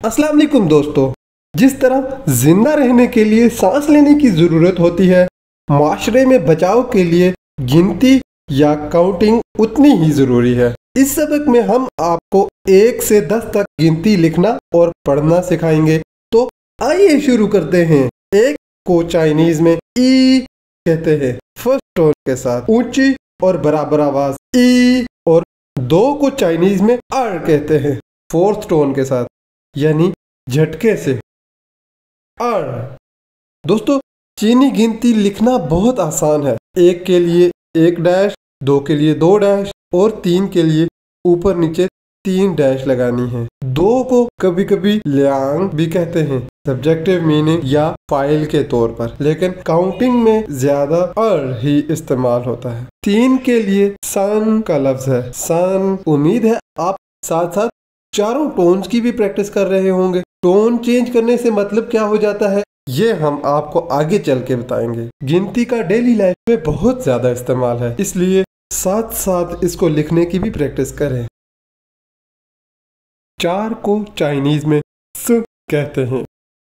अस्सलाम वालेकुम दोस्तों। जिस तरह जिंदा रहने के लिए सांस लेने की ज़रूरत होती है, माशरे में बचाव के लिए गिनती या काउंटिंग उतनी ही ज़रूरी है। इस सबक में हम आपको 1 से 10 तक गिनती लिखना और पढ़ना सिखाएंगे। तो आइए शुरू करते हैं। 1 को चाइनीज़ में ई कहते हैं, फर्स्ट टोन के साथ ऊंची और बराबर आवाज़ ई, और 2 को चाइनीज़ में आर कहते हैं, फोर्थ टोन के साथ, यानी झटके से आर। दोस्तों, चीनी गिनती लिखना बहुत आसान है। 1 के लिए 1 डैश, 2 के लिए 2 डैश और 3 के लिए ऊपर नीचे 3 डैश लगानी है। 2 को कभी कभी लियांग भी कहते हैं, सब्जेक्टिव मीनिंग या फाइल के तौर पर, लेकिन काउंटिंग में ज्यादा अर ही इस्तेमाल होता है। 3 के लिए सन का लफ्ज है, सन। उम्मीद है आप साथ साथ चारों टोन्स की भी प्रैक्टिस कर रहे होंगे। टोन चेंज करने से मतलब क्या हो जाता है, ये हम आपको आगे चल के बताएंगे। गिनती का डेली लाइफ में बहुत ज्यादा इस्तेमाल है, इसलिए साथ साथ इसको लिखने की भी प्रैक्टिस करें। 4 को चाइनीज में स कहते हैं,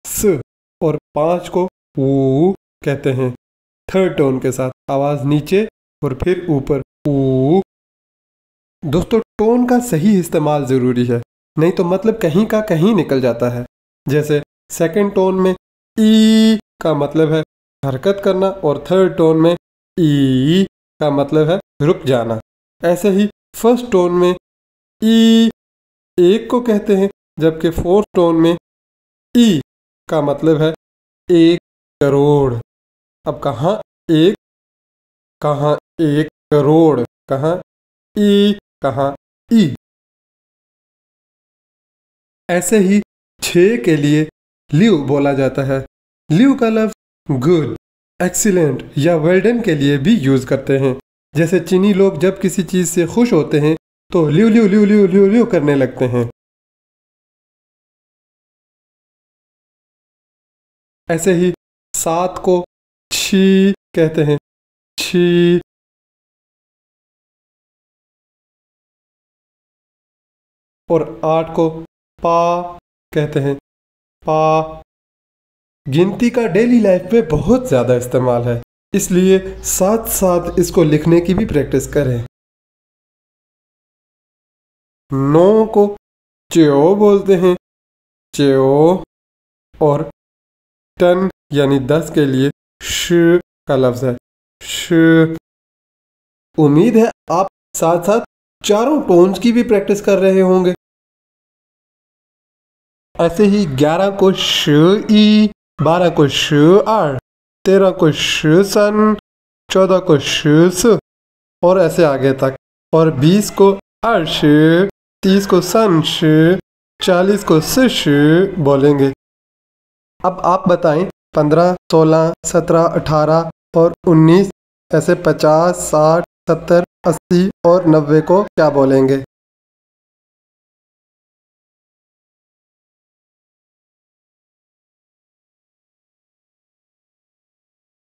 स, और 5 को ऊ कहते हैं, थर्ड टोन के साथ, आवाज नीचे और फिर ऊपर ऊ। दोस्तों, टोन का सही इस्तेमाल जरूरी है, नहीं तो मतलब कहीं का कहीं निकल जाता है। जैसे सेकंड टोन में ई का मतलब है हरकत करना और थर्ड टोन में ई का मतलब है रुक जाना। ऐसे ही फर्स्ट टोन में ई 1 को कहते हैं, जबकि फोर्थ टोन में ई का मतलब है 1 करोड़। अब कहाँ 1, कहाँ 1 करोड़, कहाँ ई, कहाँ ई। ऐसे ही 6 के लिए ल्यू बोला जाता है। ल्यू का लफ्ज गुड, एक्सीलेंट या वेल डन के लिए भी यूज करते हैं। जैसे चीनी लोग जब किसी चीज से खुश होते हैं तो ल्यू ल्यू ल्यू ल्यू ल्यू ल्यू करने लगते हैं। ऐसे ही 7 को छी कहते हैं, छी। और 8 को पा कहते हैं, पा। गिनती का डेली लाइफ में बहुत ज़्यादा इस्तेमाल है, इसलिए साथ साथ इसको लिखने की भी प्रैक्टिस करें। 9 को च्यो बोलते हैं, च्यो। और 10 यानी 10 के लिए श का लफ्ज है, श। उम्मीद है आप साथ साथ चारों टोन्स की भी प्रैक्टिस कर रहे होंगे। ऐसे ही 11 को श ई, 12 को श आर, 13 को श सन, 14 को श स, और ऐसे आगे तक। और 20 को अर्श, 30 को सन श, 40 को श बोलेंगे। अब आप बताएं 15, 16, 17, 18 और 19, ऐसे 50, 60, 70, 80 और 90 को क्या बोलेंगे।